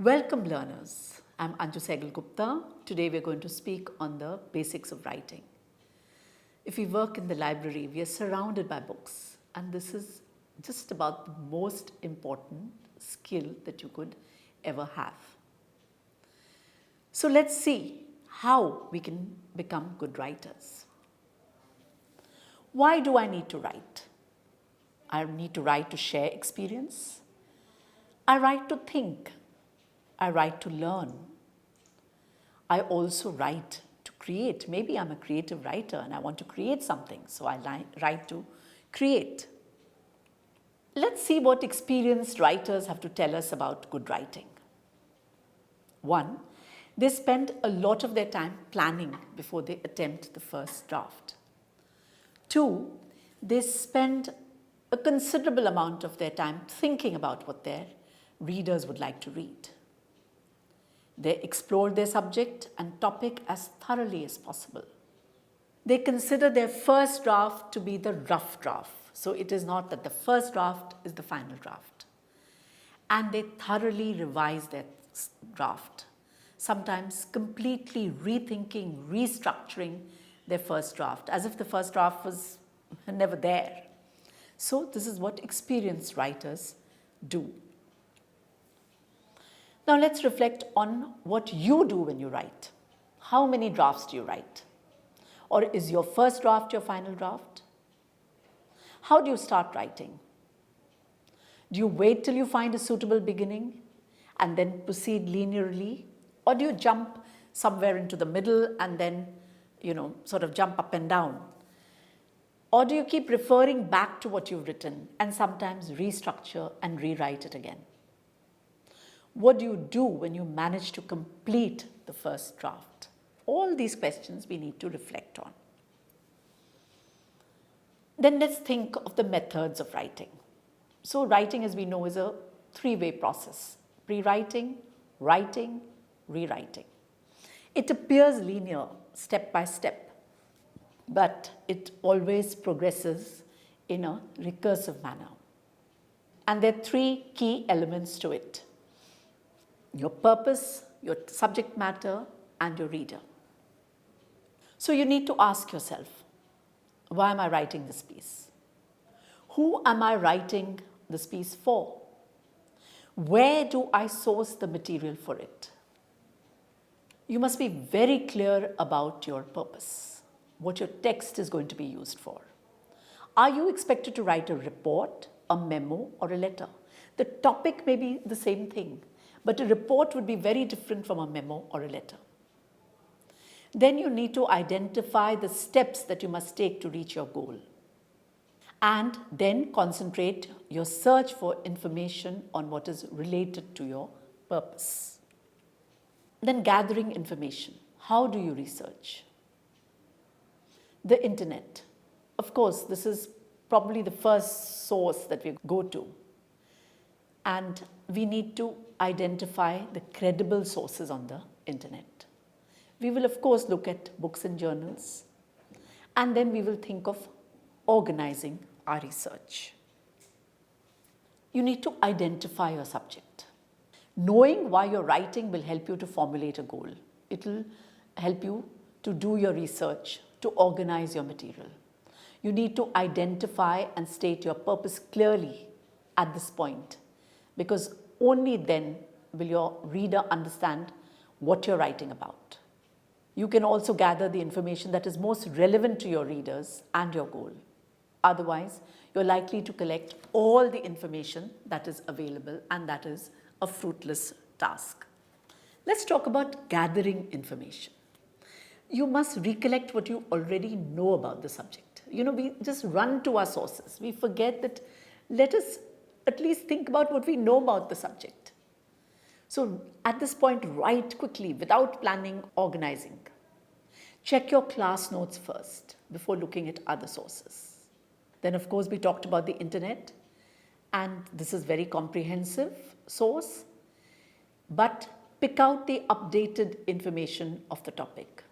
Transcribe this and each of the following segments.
Welcome learners, I'm Anju Sehgal Gupta. Today we're going to speak on the basics of writing. If we work in the library, we are surrounded by books, and this is just about the most important skill that you could ever have. So let's see how we can become good writers. Why do I need to write? I need to write to share experience. I write to think. I write to learn. I also write to create. Maybe I'm a creative writer and I want to create something, so I write to create. Let's see what experienced writers have to tell us about good writing. 1. They spend a lot of their time planning before they attempt the first draft. 2. They spend a considerable amount of their time thinking about what their readers would like to read. They explore their subject and topic as thoroughly as possible. They consider their first draft to be the rough draft. So it is not that the first draft is the final draft. And they thoroughly revise their draft, sometimes completely rethinking, restructuring their first draft, as if the first draft was never there. So this is what experienced writers do. Now let's reflect on what you do when you write. How many drafts do you write? Or is your first draft your final draft? How do you start writing? Do you wait till you find a suitable beginning and then proceed linearly? Or do you jump somewhere into the middle and then, sort of jump up and down? Or do you keep referring back to what you've written and sometimes restructure and rewrite it again? What do you do when you manage to complete the first draft? All these questions we need to reflect on. Then let's think of the methods of writing. So writing, as we know, is a three-way process: pre-writing, writing, rewriting. It appears linear, step by step, but it always progresses in a recursive manner. And there are three key elements to it: your purpose, your subject matter, and your reader. So you need to ask yourself, why am I writing this piece? Who am I writing this piece for? Where do I source the material for it? You must be very clear about your purpose, what your text is going to be used for. Are you expected to write a report, a memo, or a letter? The topic may be the same thing, but a report would be very different from a memo or a letter. Then you need to identify the steps that you must take to reach your goal. And then concentrate your search for information on what is related to your purpose. Then gathering information. How do you research? The internet. Of course, this is probably the first source that we go to. And we need to identify the credible sources on the internet. We will, of course, look at books and journals, and then we will think of organizing our research. You need to identify your subject. Knowing why you're writing will help you to formulate a goal. It will help you to do your research, to organize your material. You need to identify and state your purpose clearly at this point, because only then will your reader understand what you're writing about. You can also gather the information that is most relevant to your readers and your goal. Otherwise, you're likely to collect all the information that is available, and that is a fruitless task. Let's talk about gathering information. You must recollect what you already know about the subject. We just run to our sources. We forget that. Let us at least think about what we know about the subject. So at this point, write quickly without planning, organizing. Check your class notes first before looking at other sources. Then, of course, we talked about the internet, and this is very comprehensive source, but pick out the updated information of the topic.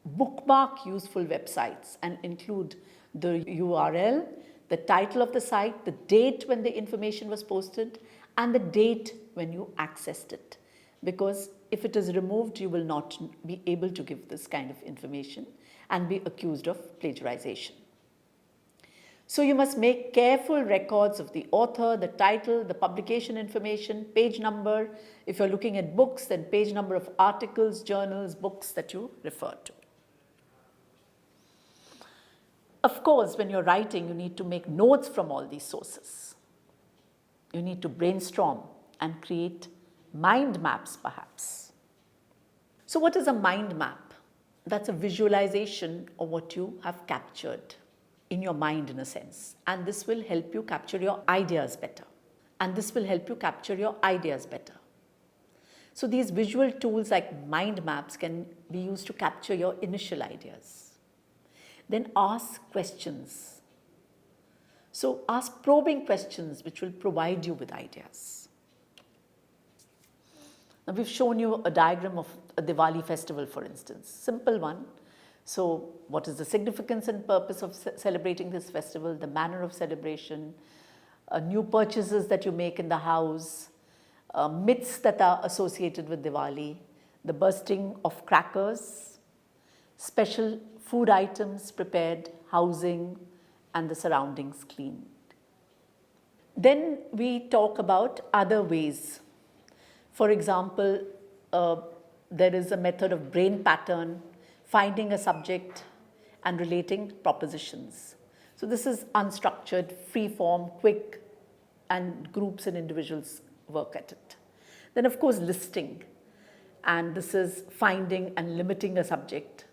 Bookmark useful websites and include the URL, the title of the site, the date when the information was posted, and the date when you accessed it. because if it is removed, you will not be able to give this kind of information and be accused of plagiarization. So you must make careful records of the author, the title, the publication information, page number. If you're looking at books, then page number of articles, journals, books that you refer to. Of course, when you're writing, you need to make notes from all these sources. You need to brainstorm and create mind maps, perhaps. So what is a mind map? That's a visualization of what you have captured in your mind, in a sense. And this will help you capture your ideas better. So these visual tools like mind maps can be used to capture your initial ideas. Then ask questions. So ask probing questions which will provide you with ideas. Now we've shown you a diagram of a Diwali festival, for instance, simple one. So what is the significance and purpose of celebrating this festival, the manner of celebration, new purchases that you make in the house, myths that are associated with Diwali, the bursting of crackers, special food items prepared, housing, and the surroundings cleaned. Then we talk about other ways. For example, there is a method of brain pattern, finding a subject and relating propositions. So this is unstructured, free form, quick, and groups and individuals work at it. Then of course listing, and this is finding and limiting a subject.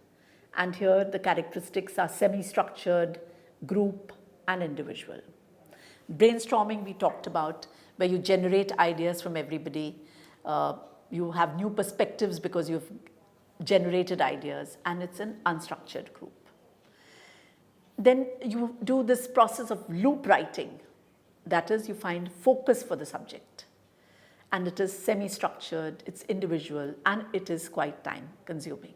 And here the characteristics are semi-structured, group, and individual. Brainstorming we talked about, where you generate ideas from everybody. You have new perspectives because you've generated ideas, and it's an unstructured group. Then you do this process of loop writing. That is, you find focus for the subject. And it is semi-structured, it's individual, and it is quite time consuming.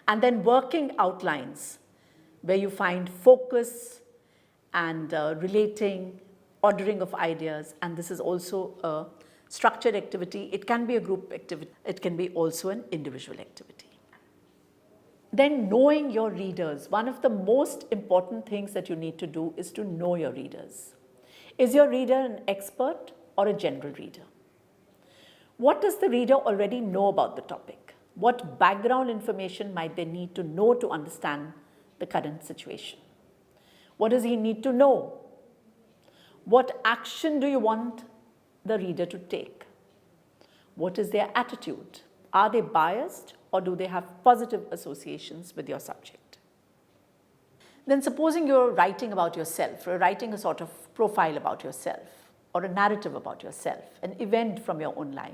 And then working outlines, where you find focus and relating, ordering of ideas, and this is also a structured activity. It can be a group activity, it can be also an individual activity. Then knowing your readers. One of the most important things that you need to do is to know your readers. Is your reader an expert or a general reader? What does the reader already know about the topic? What background information might they need to know to understand the current situation? What does he need to know? What action do you want the reader to take? What is their attitude? Are they biased, or do they have positive associations with your subject? Then supposing you're writing about yourself, or writing a sort of profile about yourself, or a narrative about yourself, an event from your own life.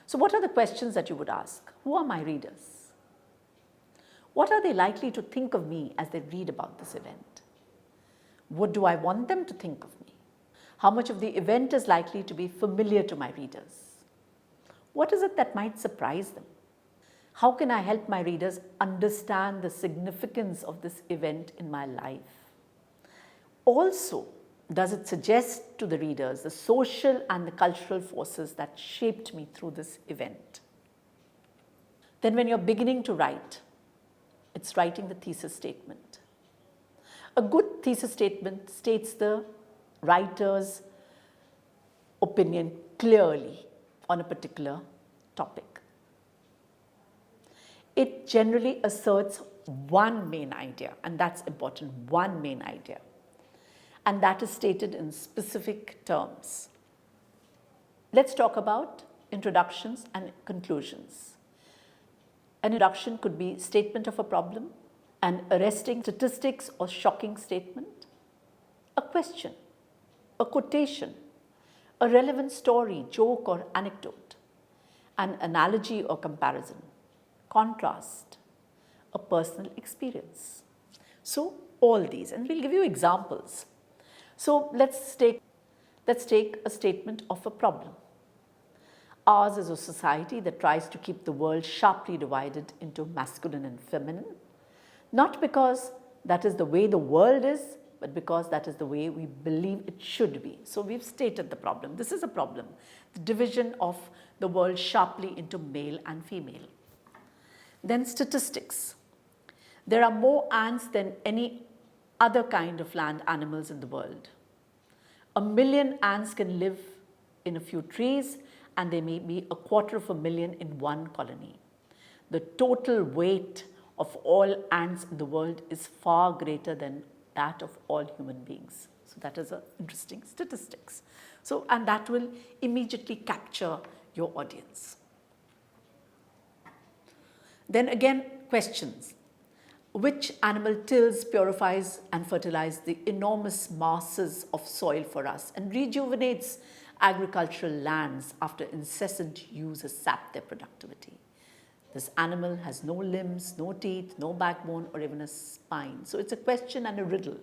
So what are the questions that you would ask? Who are my readers? What are they likely to think of me as they read about this event? What do I want them to think of me? How much of the event is likely to be familiar to my readers? What is it that might surprise them? How can I help my readers understand the significance of this event in my life? Also, does it suggest to the readers the social and the cultural forces that shaped me through this event? Then when you're beginning to write, it's writing the thesis statement. A good thesis statement states the writer's opinion clearly on a particular topic. It generally asserts one main idea, and that's important, one main idea. And that is stated in specific terms. Let's talk about introductions and conclusions. An introduction could be statement of a problem, an arresting statistics or shocking statement, a question, a quotation, a relevant story, joke or anecdote, an analogy or comparison, contrast, a personal experience. So all these, and we'll give you examples. So let's take a statement of a problem. Ours is a society that tries to keep the world sharply divided into masculine and feminine, not because that is the way the world is, but because that is the way we believe it should be. So we've stated the problem. This is a problem, the division of the world sharply into male and female. Then statistics. There are more ants than any other kind of land animals in the world. 1 million ants can live in a few trees, and there may be 250,000 in one colony. The total weight of all ants in the world is far greater than that of all human beings. So that is an interesting statistics. So, and that will immediately capture your audience. Then again, questions. Which animal tills, purifies and fertilizes the enormous masses of soil for us and rejuvenates agricultural lands after incessant use has sapped their productivity? This animal has no limbs, no teeth, no backbone or even a spine. So it's a question and a riddle.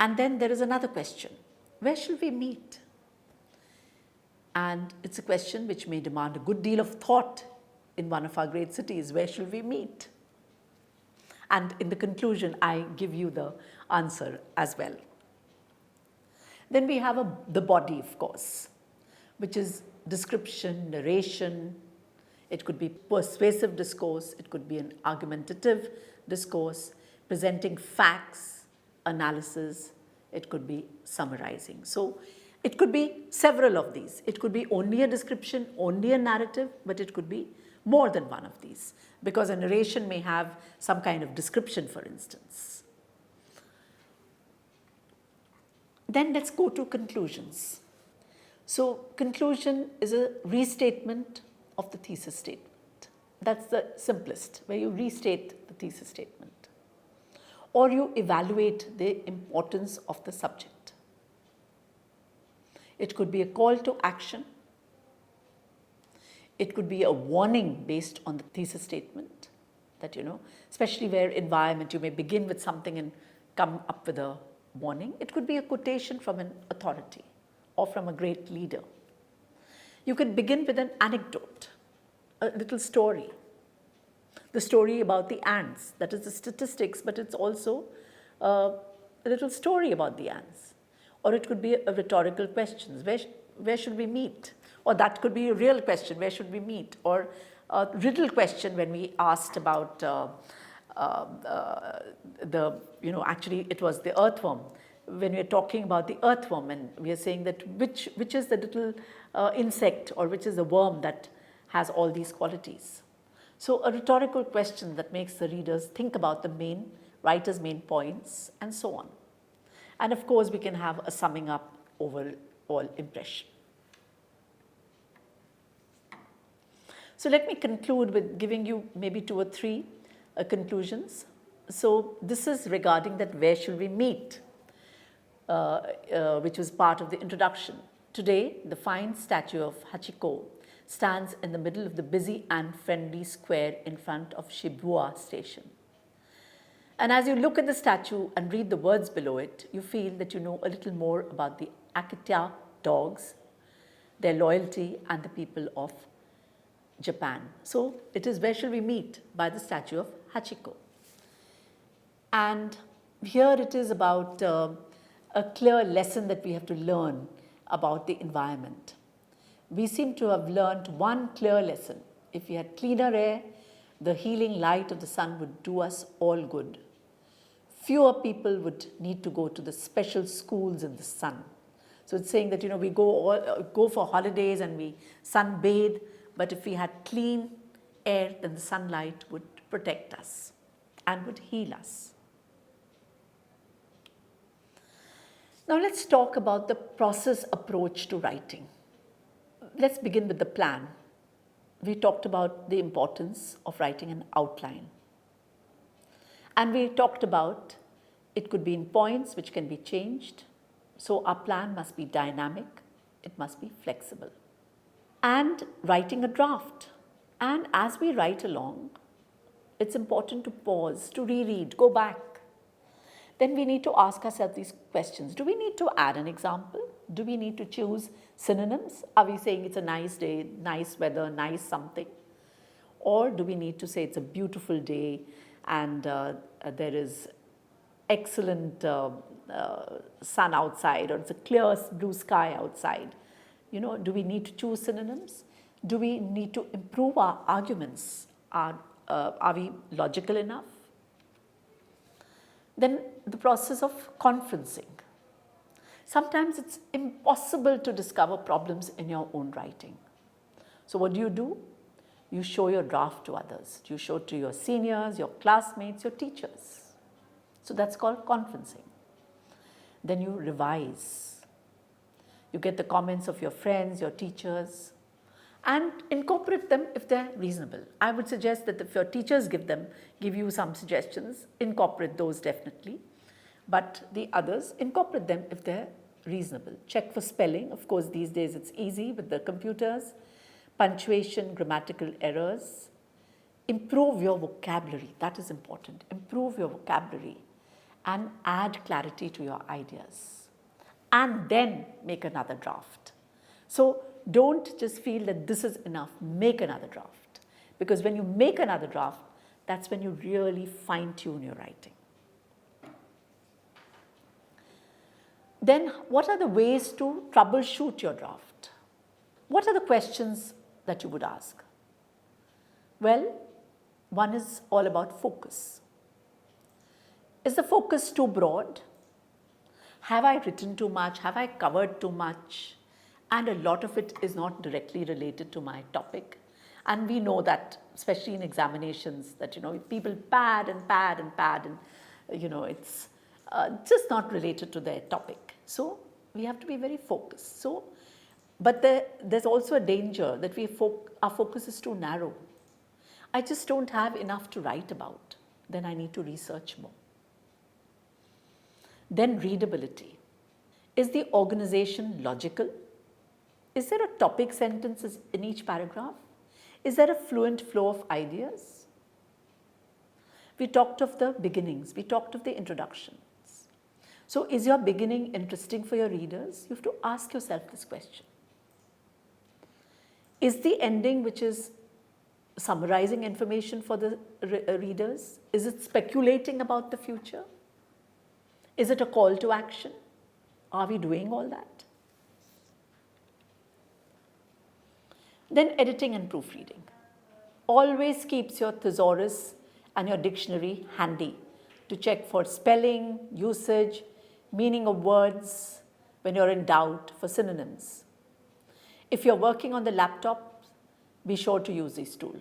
And then there is another question. Where shall we meet? And it's a question which may demand a good deal of thought in one of our great cities. Where shall we meet? And in the conclusion, I give you the answer as well. Then we have the body, of course, which is description, narration. It could be persuasive discourse. It could be an argumentative discourse, presenting facts, analysis. It could be summarizing. So it could be several of these. It could be only a description, only a narrative, but it could be more than one of these, because a narration may have some kind of description, for instance. Then let's go to conclusions. So conclusion is a restatement of the thesis statement. That's the simplest, where you restate the thesis statement, or you evaluate the importance of the subject. It could be a call to action. It could be a warning based on the thesis statement that, especially where environment, you may begin with something and come up with a warning. It could be a quotation from an authority or from a great leader. You can begin with an anecdote, a little story. The story about the ants, that is the statistics, but it's also a little story about the ants. Or it could be a rhetorical question, where should we meet? Or that could be a real question, where should we meet? Or a riddle question when we asked about actually it was the earthworm. When we are talking about the earthworm and we are saying that which is the little insect or which is the worm that has all these qualities. So a rhetorical question that makes the readers think about the writer's main points and so on. And of course, we can have a summing up overall impression. So let me conclude with giving you maybe 2 or 3 conclusions. So this is regarding that where should we meet, which was part of the introduction. Today, the fine statue of Hachiko stands in the middle of the busy and friendly square in front of Shibuya station. And as you look at the statue and read the words below it, you feel that you know a little more about the Akita dogs, their loyalty, and the people of Japan. So it is where shall we meet by the statue of Hachiko. And here it is about a clear lesson that we have to learn about the environment. We seem to have learned one clear lesson. If we had cleaner air, the healing light of the sun would do us all good. Fewer people would need to go to the special schools in the sun. So it's saying that we go for holidays and we sunbathe, but if we had clean air, then the sunlight would protect us and would heal us. Now let's talk about the process approach to writing. Let's begin with the plan. We talked about the importance of writing an outline. And we talked about it could be in points which can be changed. So our plan must be dynamic, it must be flexible. And writing a draft. And as we write along, it's important to pause, to reread, go back. Then we need to ask ourselves these questions. Do we need to add an example? Do we need to choose synonyms? Are we saying it's a nice day, nice weather, nice something? Or do we need to say it's a beautiful day and there is excellent sun outside, or it's a clear blue sky outside. Do we need to choose synonyms? Do we need to improve our arguments? Are we logical enough? Then the process of conferencing. Sometimes it's impossible to discover problems in your own writing. So what do? You show your draft to others. You show it to your seniors, your classmates, your teachers. So that's called conferencing. Then you revise. You get the comments of your friends, your teachers, and incorporate them if they're reasonable. I would suggest that if your teachers give you some suggestions, incorporate those definitely. But the others, incorporate them if they're reasonable. Check for spelling. Of course, these days it's easy with the computers. Punctuation, grammatical errors. Improve your vocabulary. That is important. Improve your vocabulary and add clarity to your ideas. And then make another draft. So don't just feel that this is enough. Make another draft. Because when you make another draft, that's when you really fine-tune your writing. Then what are the ways to troubleshoot your draft? What are the questions that you would ask? Well, one is all about focus. Is the focus too broad? Have I written too much? Have I covered too much? And a lot of it is not directly related to my topic. And we know that, especially in examinations, that people pad and it's just not related to their topic. So we have to be very focused. But there's also a danger that our focus is too narrow. I just don't have enough to write about. Then I need to research more. Then readability. Is the organization logical? Is there a topic sentence in each paragraph? Is there a fluent flow of ideas? We talked of the beginnings. We talked of the introductions. So is your beginning interesting for your readers? You have to ask yourself this question. Is the ending, which is summarizing information for the readers, is it speculating about the future? Is it a call to action? Are we doing all that? Then editing and proofreading. Always keeps your thesaurus and your dictionary handy to check for spelling, usage, meaning of words, when you're in doubt, for synonyms. If you're working on the laptop, be sure to use this tool.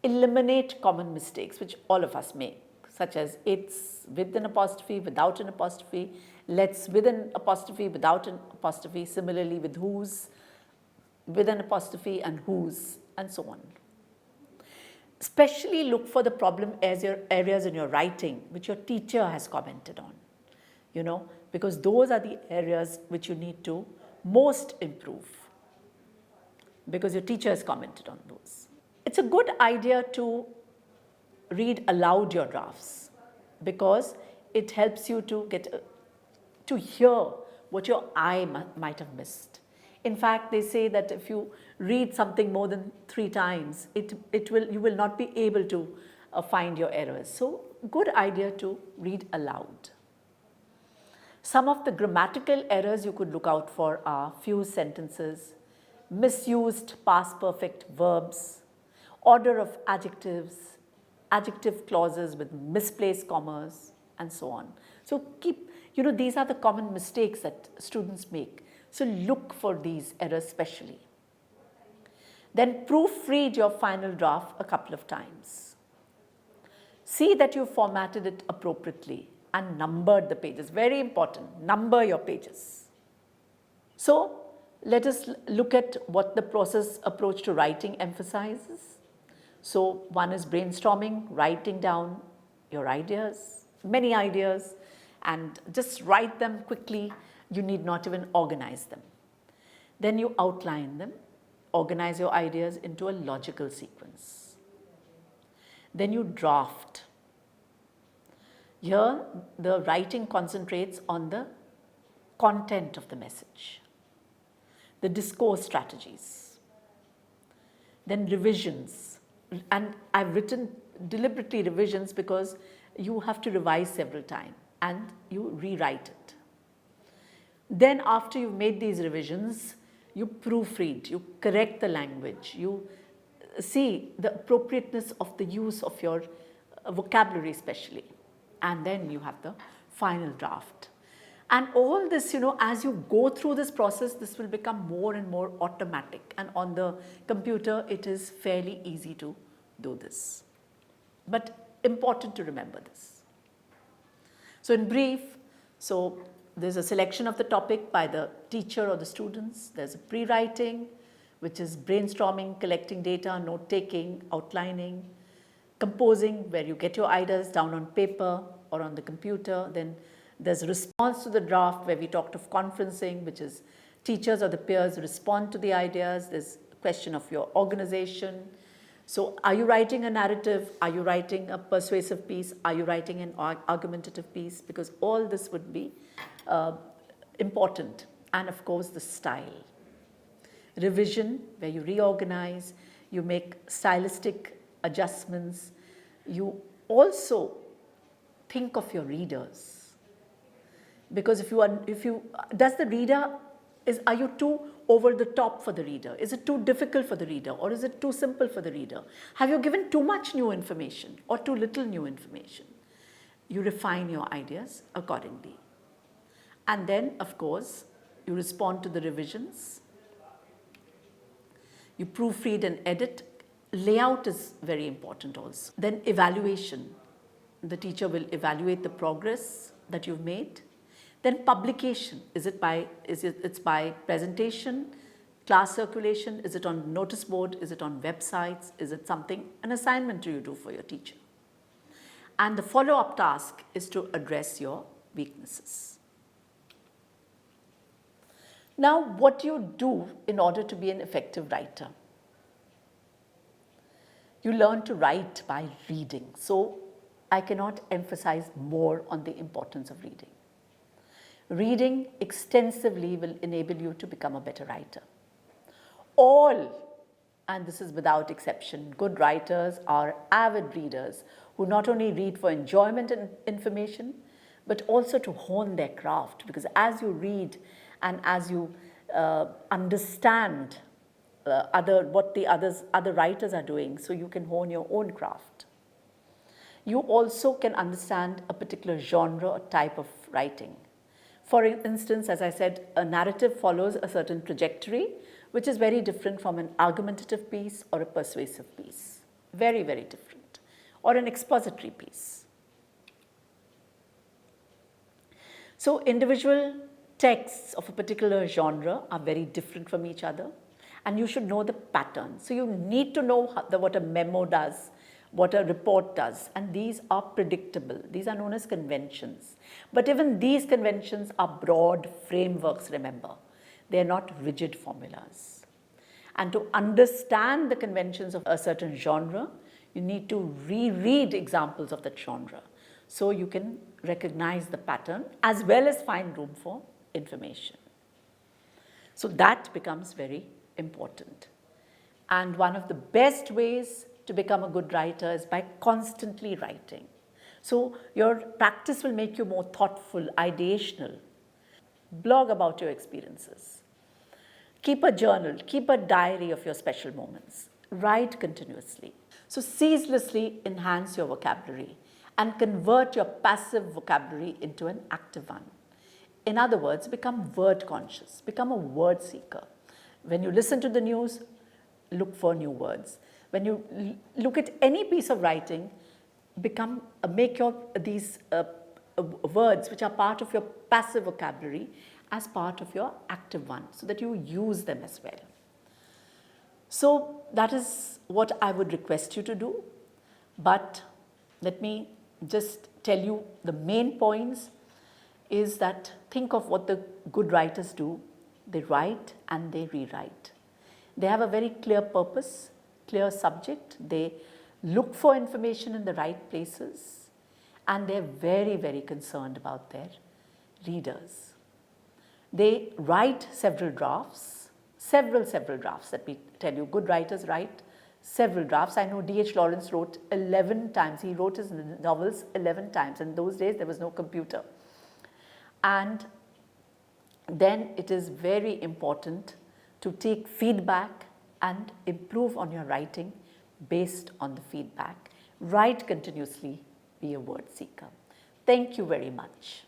Eliminate common mistakes which all of us make, such as it's with an apostrophe, without an apostrophe, let's with an apostrophe, without an apostrophe, similarly with whose, with an apostrophe, and whose, and so on. Especially look for the problem areas in your writing which your teacher has commented on, because those are the areas which you need to most improve, because your teacher has commented on those. It's a good idea to read aloud your drafts, because it helps you to hear what your eye might have missed. In fact, they say that if you read something more than 3 times, you will not be able to find your errors. So, good idea to read aloud. Some of the grammatical errors you could look out for are fused sentences, misused past perfect verbs, order of adjectives, adjective clauses with misplaced commas, and so on. So these are the common mistakes that students make. So look for these errors specially. Then proofread your final draft a couple of times. See that you formatted it appropriately and numbered the pages. Very important, number your pages. So let us look at what the process approach to writing emphasizes. So one is brainstorming, writing down your ideas, many ideas, and just write them quickly. You need not even organize them. Then you outline them, organize your ideas into a logical sequence. Then you draft. Here, the writing concentrates on the content of the message, the discourse strategies. Then revisions. And I've written deliberately revisions because you have to revise several times and you rewrite it. Then after you've made these revisions, you proofread, you correct the language, you see the appropriateness of the use of your vocabulary especially, and then you have the final draft. And all this, as you go through this process, this will become more and more automatic, and on the computer it is fairly easy to do this. But important to remember this. So in brief, there's a selection of the topic by the teacher or the students. There's a pre-writing, which is brainstorming, collecting data, note-taking, outlining, composing, where you get your ideas down on paper or on the computer. Then there's response to the draft, where we talked of conferencing, which is teachers or the peers respond to the ideas. There's a question of your organization. So are you writing a narrative? Are you writing a persuasive piece? Are you writing an argumentative piece? Because all this would be important. And of course, the style. Revision, where you reorganize, you make stylistic adjustments. You also think of your readers. Because are you too over the top for the reader? Is it too difficult for the reader, or is it too simple for the reader? Have you given too much new information or too little new information? You refine your ideas accordingly. And then, of course, you respond to the revisions. You proofread and edit. Layout is very important also. Then evaluation. The teacher will evaluate the progress that you've made. Then publication. It's by presentation, class circulation? Is it on notice board? Is it on websites? Is it an assignment you do for your teacher? And the follow-up task is to address your weaknesses. Now, what do you do in order to be an effective writer? You learn to write by reading. So I cannot emphasize more on the importance of reading. Reading extensively will enable you to become a better writer. All, and this is without exception, good writers are avid readers who not only read for enjoyment and information, but also to hone their craft. Because as you read and as you understand what the other writers are doing, so you can hone your own craft. You also can understand a particular genre or type of writing. For instance, as I said, a narrative follows a certain trajectory, which is very different from an argumentative piece or a persuasive piece. Very, very different. Or an expository piece. So individual texts of a particular genre are very different from each other, and you should know the pattern. So you need to know what a memo does, what a report does, and these are predictable. These are known as conventions. But even these conventions are broad frameworks, remember. They are not rigid formulas. And to understand the conventions of a certain genre, you need to reread examples of that genre, so you can recognize the pattern as well as find room for information. So that becomes very important. And one of the best ways to become a good writer is by constantly writing. So your practice will make you more thoughtful, ideational. Blog about your experiences. Keep a journal, keep a diary of your special moments. Write continuously. So ceaselessly enhance your vocabulary and convert your passive vocabulary into an active one. In other words, become word conscious, become a word seeker. When you listen to the news, look for new words. When you look at any piece of writing, make these words which are part of your passive vocabulary as part of your active one, so that you use them as well. So that is what I would request you to do. But let me just tell you the main points is that think of what the good writers do. They write and they rewrite. They have a very clear purpose, clear subject. They look for information in the right places, and they're very, very concerned about their readers. They write several drafts, several drafts. Let me tell you, good writers write several drafts. I know D.H. Lawrence wrote 11 times. He wrote his novels 11 times. In those days, there was no computer. And then it is very important to take feedback and improve on your writing based on the feedback. Write continuously, be a word seeker. Thank you very much.